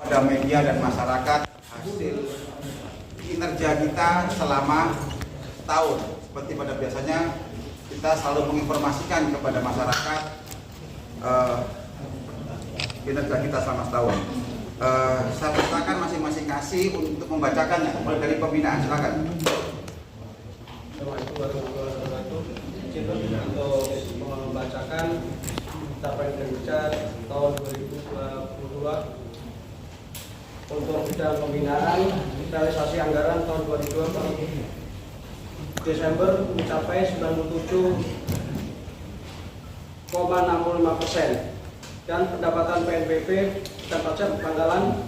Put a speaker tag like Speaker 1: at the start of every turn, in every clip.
Speaker 1: pada media dan masyarakat hasil kinerja kita selama tahun. Seperti pada biasanya kita selalu menginformasikan kepada masyarakat kinerja kita selama setahun. Saya persilakan masing-masing kasih untuk membacakannya, mulai dari pembinaan, silakan.
Speaker 2: Untuk membacakan capaian kinerja tahun 2022 untuk bidang pembinaan realisasi anggaran tahun 2022 Desember mencapai 97,65% dan pendapatan PNBP dan pajak Bangkalan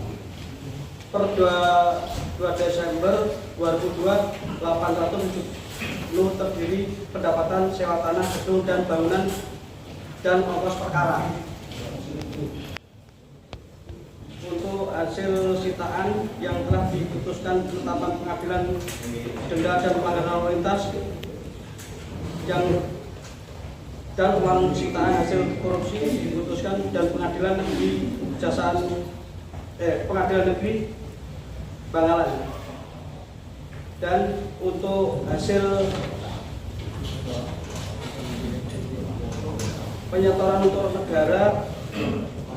Speaker 2: per 2 Desember 2002 870 terdiri pendapatan sewa tanah, gedung dan bangunan dan ongkos perkara. Untuk hasil sitaan yang telah diputuskan penetapan pengadilan denda dan pelanggaran lalu lintas yang dan uang sitaan hasil korupsi diputuskan dan pengadilan negeri pengadilan negeri Bangkalan. Dan untuk hasil penyetoran untuk negara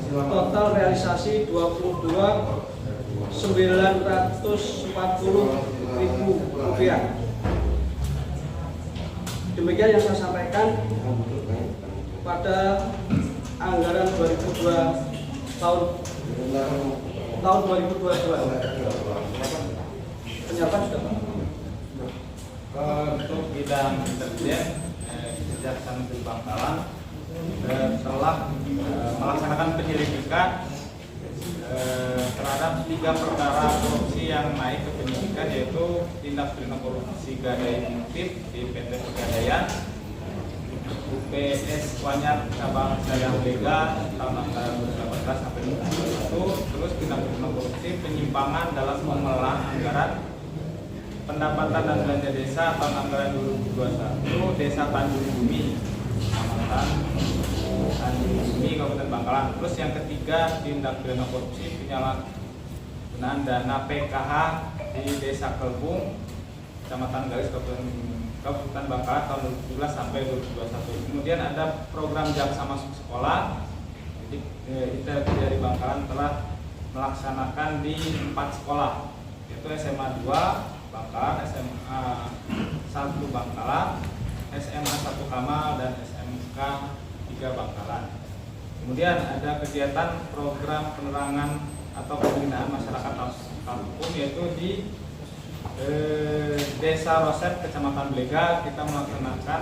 Speaker 2: total realisasi 22.940.000 rupiah. Demikian yang saya sampaikan pada anggaran 2002 tahun 2022. Penyampaian sudah Pak.
Speaker 3: Untuk bidang intelijen Kejaksaan Negeri Bangkalan telah melaksanakan penyelidikan terhadap 3 perkara korupsi yang naik ke penyidikan, yaitu tindak pidana korupsi gadai fiktif di PT Pegadaian, UPS Wanyar cabang Sayang Lega tahun anggaran 2018 sampai 2021, terus tindak pidana korupsi penyimpangan dalam pengelolaan anggaran pendapatan dan belanja desa tahun anggaran 2021 Desa Tanjung Bumi, Kecamatan Tanjung Bumi, Kabupaten Bangkalan. Terus yang ketiga, tindak pidana korupsi penyalahgunaan dana PKH di Desa Kelbung, Kecamatan Galis, Kabupaten Bangkalan tahun 2017 sampai 2021. Kemudian ada program Jaksa Masuk Sekolah. Jadi kita dari Bangkalan telah melaksanakan di 4 sekolah, yaitu SMA 2 Bangkalan, SMA 1 Bangkalan, SMA 1 Kamal, dan SMK 3 Bangkalan. Kemudian ada kegiatan program penerangan atau pembinaan masyarakat kampung, yaitu di Desa Roset, Kecamatan Blega. Kita melaksanakan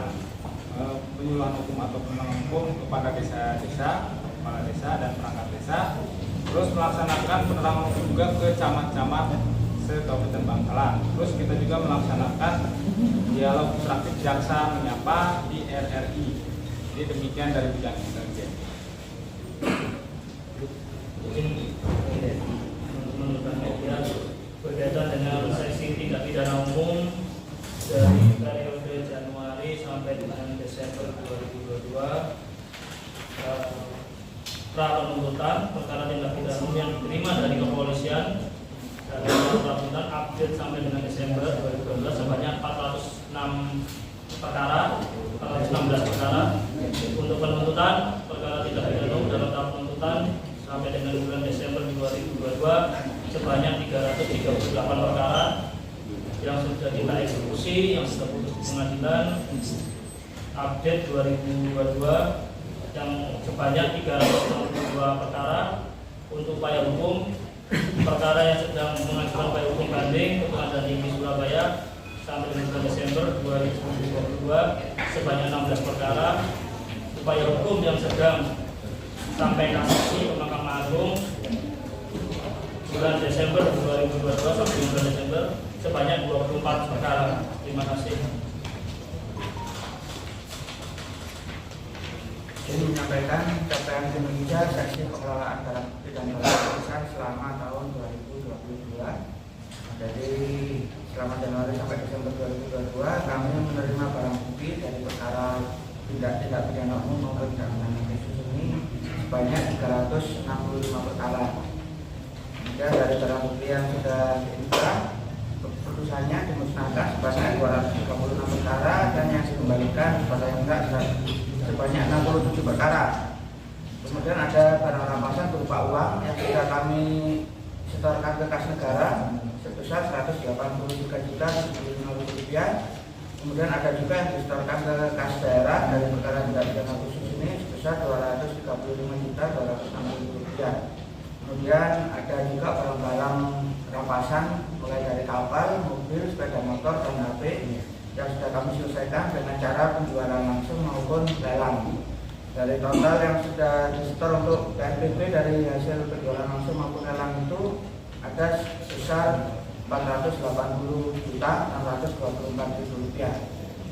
Speaker 3: penyuluhan hukum atau penerangan hukum kepada desa-desa, kepala desa dan perangkat desa. Terus melaksanakan penerangan hukum juga ke camat-camat se-Kabupaten Bangkalan. Terus kita juga melaksanakan dialog interaktif jaksa menyapa di RRI. Jadi demikian dari bidang intelijen.
Speaker 4: Berkaitan dengan seksi tindak pidana umum dari periode Januari sampai dengan Desember 2022, pra penuntutan perkara tindak pidana umum yang diterima dari kepolisian dan penuntutan update sampai dengan Desember 2012 sebanyak 406 perkara, 416 perkara. Untuk penuntutan perkara tindak pidana umum dalam tahap penuntutan sampai dengan bulan Desember 2022 sebanyak 338 perkara yang sudah kita eksekusi, yang sudah putus di pengadilan. Update 2022 yang sebanyak 362 perkara. Untuk upaya hukum, perkara yang sedang mengajukan upaya hukum banding ke Pengadilan Tinggi Surabaya sampai dengan bulan Desember 2022 sebanyak 16 perkara. Upaya hukum yang sedang sampai kasasi ke Mahkamah Agung bulan Desember 2022 sampai bulan Desember sebanyak 24 perkara. Terima kasih.
Speaker 5: Ini menyampaikan capaian kinerja seksi pengelolaan barang bukti dan barang besar selama tahun 2022. Jadi selama Januari sampai Desember 2022 kami menerima barang bukti dari perkara tindak pidana umum maupun tindak pidana khusus ini sebanyak 365 perkara. Dan dari barang bukti yang sudah dibuka, putusannya dimusnahkan sebanyak 236 perkara dan yang dikembalikan kepada yang enggak sebanyak 67 perkara. Kemudian ada barang rampasan berupa uang yang sudah kami setorkan ke kas negara sebesar Rp183.750.000. Kemudian ada juga yang disetorkan ke kas daerah dari perkara tindak pidana khusus ini sebesar Rp235.260.000. Kemudian ada juga barang-barang rampasan mulai dari kapal, mobil, sepeda motor, dan HP yang sudah kami selesaikan dengan cara penjualan langsung maupun lelang. Dari total yang sudah disetor untuk PNBP dari hasil penjualan langsung maupun lelang itu ada sebesar Rp480.624.000.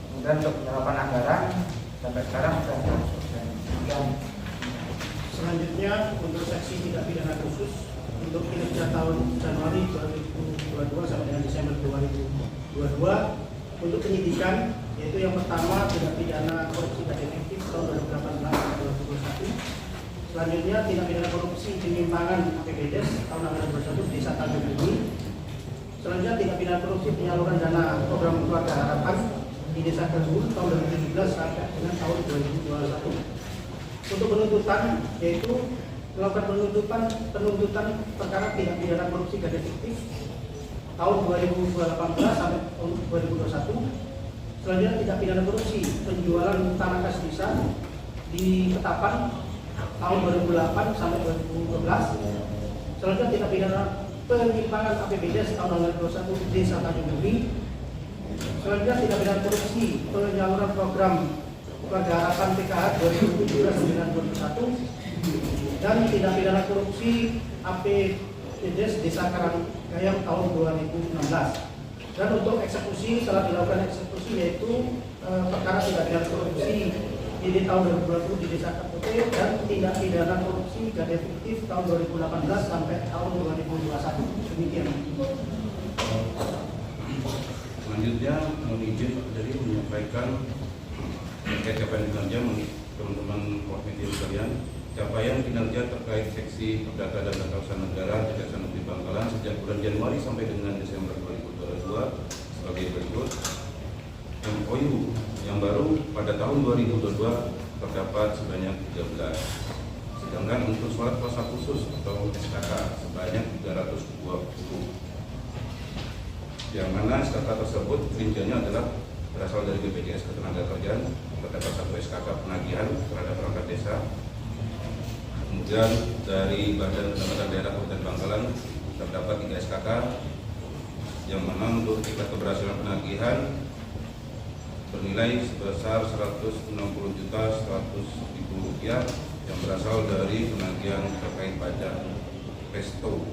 Speaker 5: Kemudian untuk penyerapan anggaran sampai sekarang sudah selesai.
Speaker 2: Selanjutnya untuk seksi tindak pidana khusus untuk kinerja tahun Januari 2022 sampai dengan Desember 2022 untuk penyidikan, yaitu yang pertama tindak pidana korupsi dan efektif tahun 2018-2021. Selanjutnya tindak pidana korupsi penyimpangan APBDes tahun 2021 Desa Tanjung Bumi. Selanjutnya tindak pidana korupsi penyaluran dana program keluarga harapan di Desa Tersebut tahun 2017 sampai dengan tahun 2021. Untuk penuntutan, yaitu melakukan penuntutan perkara tindak pidana korupsi dan efektif tahun 2018 sampai tahun 2021. Selanjutnya tindak pidana korupsi penjualan tanah kas desa di Ketapang tahun 2008 sampai 2012. Selanjutnya tindak pidana penyimpangan APBDes tahun 2021 Desa Tanjung Bumi. Selanjutnya tindak pidana korupsi penyaluran program keluarga harapan PKH 2017-2021 dan tindak pidana korupsi APBDes Desa Karanggayam tahun 2016. Dan untuk eksekusi, setelah dilakukan eksekusi yaitu perkara tindak pidana korupsi di tahun 2020 di Desa Kapote dan tindak pidana korupsi dan efektif tahun 2018 sampai tahun 2021. Demikian.
Speaker 6: Selanjutnya mohon izin Pak Dari menyampaikan terkait capaian kinerja teman-teman awak media sekalian. Capaian kinerja terkait seksi perdata dan tata usaha negara Kejaksaan Negeri Bangkalan sejak bulan Januari sampai dengan Desember 2022 sebagai berikut. MOU yang baru pada tahun 2022 terdapat sebanyak 13. Sedangkan untuk surat kuasa khusus atau SKK sebanyak 320. Yang mana SKK tersebut rinciannya adalah berasal dari BPJS Ketenagakerjaan, terdapat 1 SKK penagihan terhadap perangkat desa. Kemudian dari Badan Pendapatan Daerah Kabupaten Bangkalan terdapat 3 SKK, yang mana untuk tingkat keberhasilan penagihan bernilai sebesar Rp160.100.000 yang berasal dari penagihan terkait pajak Resto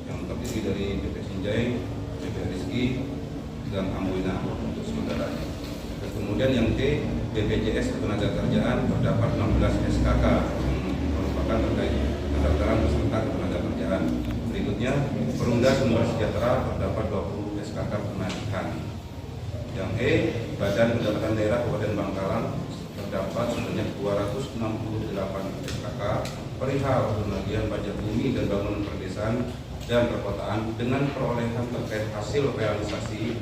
Speaker 6: yang terdiri dari BP Sinjai, BP Rizki, dan Amwina untuk sementaranya. Dan kemudian yang D, BPJS Ketenagakerjaan terdapat 16 SKK terkait pendaftaran peserta ketenagakerjaan. Berikutnya, Perumda Sumber Sejahtera terdapat 20 SKK penagihan. Yang E, Badan Pendapatan Daerah Kabupaten Bangkalan terdapat sebanyak 268 SKK perihal penagihan pajak bumi dan bangunan perdesaan dan perkotaan dengan perolehan terkait hasil realisasi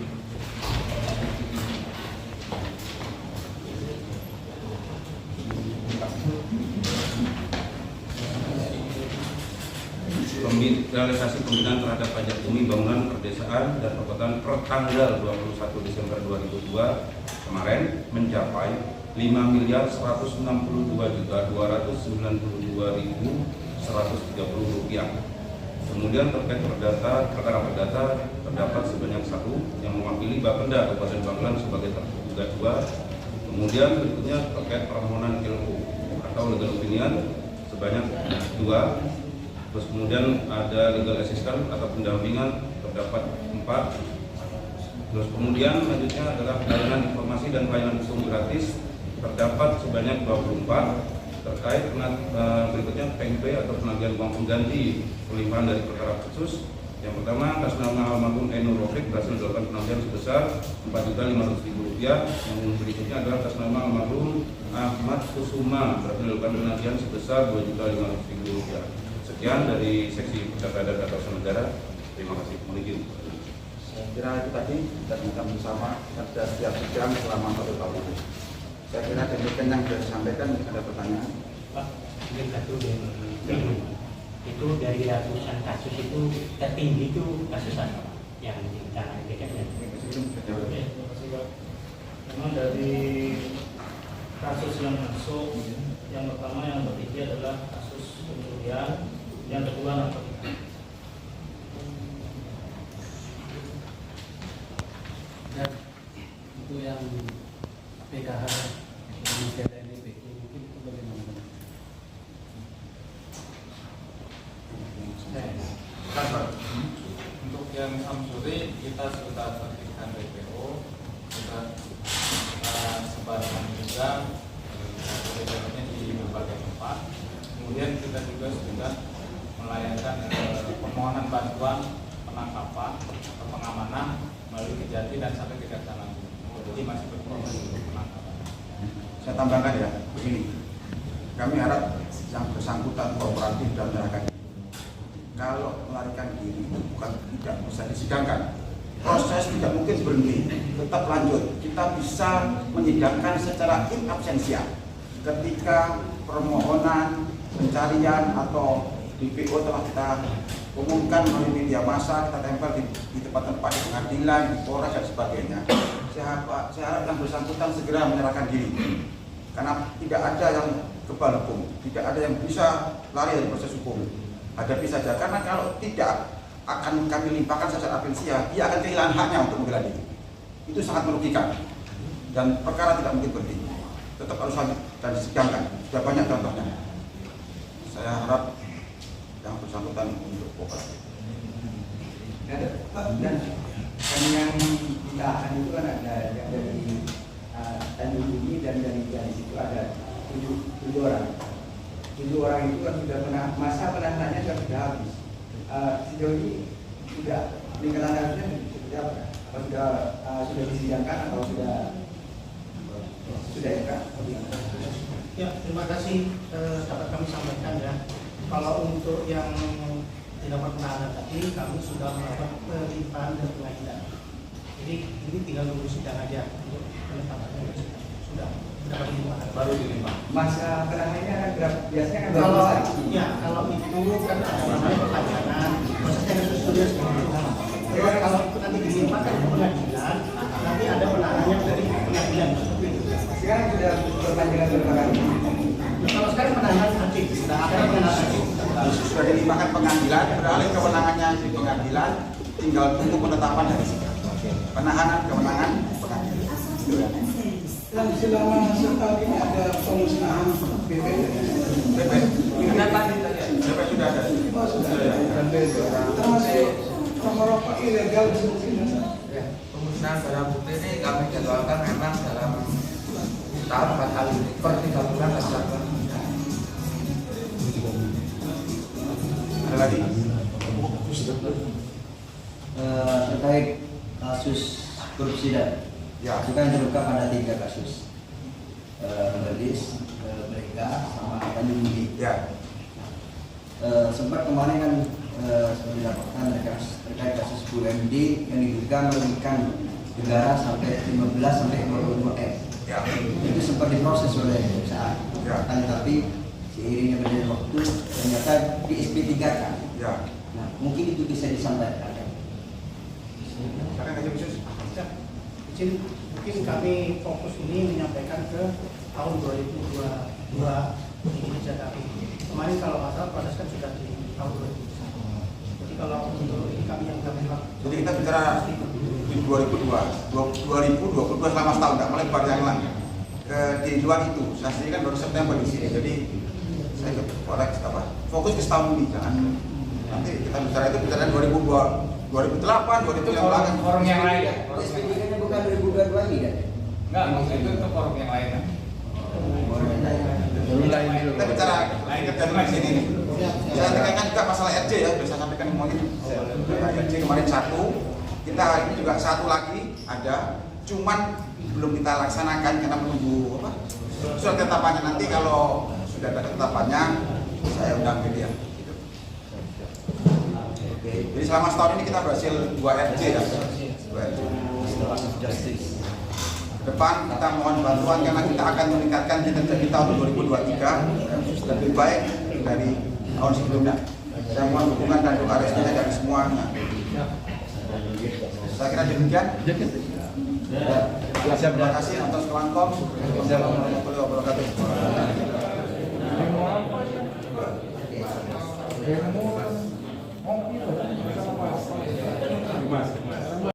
Speaker 6: pembinaan terhadap pajak bumi, bangunan, perdesaan, dan perkotaan per tanggal 21 Desember 2002 kemarin mencapai Rp5.192.292.130. Kemudian terkait perkara perdata terdapat sebanyak 1 yang mewakili Bapenda Kabupaten Bangkalan sebagai tergugat 2. Kemudian berikutnya terkait permohonan LO atau legal opinion sebanyak 2. Terus kemudian ada legal assistant atau pendampingan terdapat 4. Terus kemudian selanjutnya adalah layanan informasi dan pelayanan hukum gratis terdapat sebanyak 24. Terkait berikutnya PNP atau penagihan uang pengganti pelimpahan dari perkara khusus. Yang pertama, atas nama almarhum Ainur Rofik berhasil dilakukan penagihan sebesar Rp4.500.000. Yang berikutnya adalah atas nama almarhum Ahmad Kusuma berhasil dilakukan penagihan sebesar Rp2.500.000. Sekian. Sekian dari Seksi Perdata dan Tata Usaha Negara. Terima kasih. Mohon izin.
Speaker 1: Saya kira itu tadi kita bincang bersama ada setiap sidang selama 1 tahun. Saya kira demikian yang sudah disampaikan. Ada pertanyaan?
Speaker 7: Pak, mungkin satu itu dari ratusan kasus itu tertinggi itu kasus apa Pak? Yang ditangani BKN?
Speaker 4: Memang dari kasus yang masuk, yang pertama yang bertiga adalah kasus pencurian, yang kedua narkotika.
Speaker 8: Dan untuk yang PKH yang ada NPK mungkin itu bagaimana?
Speaker 3: Untuk yang Samsuri kita sudah tertipkan DPO, kita sebarkan juga DPO-nya di berbagai tempat. Kemudian kita juga sudah melayangkan permohonan bantuan penangkapan atau pengamanan melalui Kejati dan sampai ke Kejaksaan. Jadi masih berproses untuk penangkapan.
Speaker 1: Saya tambahkan ya, begini. Kami harap yang bersangkutan kooperatif dan menyerahkan diri. Kalau melarikan diri itu bukan tidak bisa disidangkan. Proses tidak mungkin berhenti, tetap lanjut. Kita bisa menyidangkan secara in absentia ketika permohonan pencarian atau DPO telah kita umumkan melalui media massa, kita tempel di tempat-tempat di pengadilan, di Polres dan sebagainya. Saya harap yang bersangkutan segera menyerahkan diri, karena tidak ada yang kebal hukum, tidak ada yang bisa lari dari proses hukum. Hadapi saja, karena kalau tidak akan kami limpahkan secara absentia, dia akan kehilangan haknya untuk membela diri. Itu sangat merugikan dan perkara tidak mungkin berhenti, tetap harus lanjut dan disidangkan. Sudah banyak contohnya. Saya harap yang bersangkutan untuk kooperatif.
Speaker 5: Dan yang ditahan itu kan ada yang dari Tanjung Bumi dan dari itu ada 7 orang. 7 orang itu kan sudah masa penahanannya sudah habis. Sejauh ini sudah lingkaran harusnya seperti apa? Apa sudah disidangkan atau sudah ya?
Speaker 2: Ya, terima kasih dapat kami sampaikan ya. Kalau untuk yang didapat penahanan tadi, kami sudah melakukan pelimpahan dan pengadilan. Jadi ini tinggal nunggu sidang aja untuk penetapannya sudah dapat dilimpahkan.
Speaker 3: Baru dilimpah.
Speaker 5: Masa penahanannya kan berapa? Biasanya kan
Speaker 2: Kalau
Speaker 5: berapa?
Speaker 2: ya kalau itu kan ada namanya perpanjangan, prosesnya kan sudah seperti itu. Terus kalau itu nanti dilimpahkan ke pengadilan, nanti ada penahanannya dari pengadilan seperti itu.
Speaker 5: Sekarang sudah perpanjangan berapa kali?
Speaker 2: Kalau sekarang penahanan aktif, sudah ada penahanan aktif.
Speaker 1: Sudah dilimpahkan pengadilan, beralih kewenangannya di pengadilan, tinggal tunggu penetapan dari sidang. Penahanan kewenangan pengadilan. Itu ya.
Speaker 2: Dan selama setahun ini ada pemusnahan BP.
Speaker 1: BP sudah ada.
Speaker 2: Termasuk rokok ilegal di sini.
Speaker 5: Pemusnahan barang bukti ini kami jadwalkan memang dalam tahun 4 kali per 3 bulan dilakukan.
Speaker 1: Ada lagi?
Speaker 9: Terkait kasus korupsi dan
Speaker 1: Ya.
Speaker 9: kita yang terungkap ada 3 kasus, Belis, mereka sama Tanjung Bumi.
Speaker 1: Ya.
Speaker 9: Sempat kemarin kan seperti dilaporkan terkait kasus BUMD yang diduga merugikan negara sampai 15 sampai 20 M.
Speaker 1: Ya.
Speaker 9: Itu sempat diproses oleh perusahaan.
Speaker 1: Ya.
Speaker 9: Tapi seiringnya berjalan waktu ternyata di SP3 kan.
Speaker 1: Ya.
Speaker 9: Nah, mungkin itu bisa disampaikan.
Speaker 1: Silakan Kasih Khusus.
Speaker 2: Izin, mungkin kami fokus ini menyampaikan ke tahun 2022 ini saja. Kemarin kalau nggak salah proses kan sudah di tahun 2021. Jadi kalau untuk ini kami yang lakukan.
Speaker 1: Jadi kita bicara di 2022 selama setahun, nggak melebar yang lain. Di luar itu, saya sendiri kan baru September di sini, jadi saya korek fokus ke setahun ini, jangan nanti kita bicara itu bicara 2008, 2009
Speaker 3: Forum yang lain.
Speaker 9: SP3-nya bukan 2022 ini kan?
Speaker 3: Enggak, maksudnya itu untuk forum yang lain.
Speaker 1: Kita bicara kerja di sini nih. Saya tekankan juga masalah RJ ya, sudah saya sampaikan mungkin RJ kemarin 1, kita hari ini juga 1 lagi ada, cuman belum kita laksanakan karena menunggu apa? Surat ketetapannya. Nanti kalau sudah ada ketetapannya, saya undang media. Gitu. Jadi selama setahun ini kita berhasil 2 RJ ya. 2 RJ.
Speaker 9: Justice.
Speaker 1: Depan kita mohon bantuan karena kita akan meningkatkan kinerja kita untuk 2023 lebih baik dari tahun sebelumnya. Saya mohon dukungan dan doa restunya dari semuanya. Saya kira demikian. Terima kasih atas kelangkong. Wassalamualaikum warahmatullahi wabarakatuh.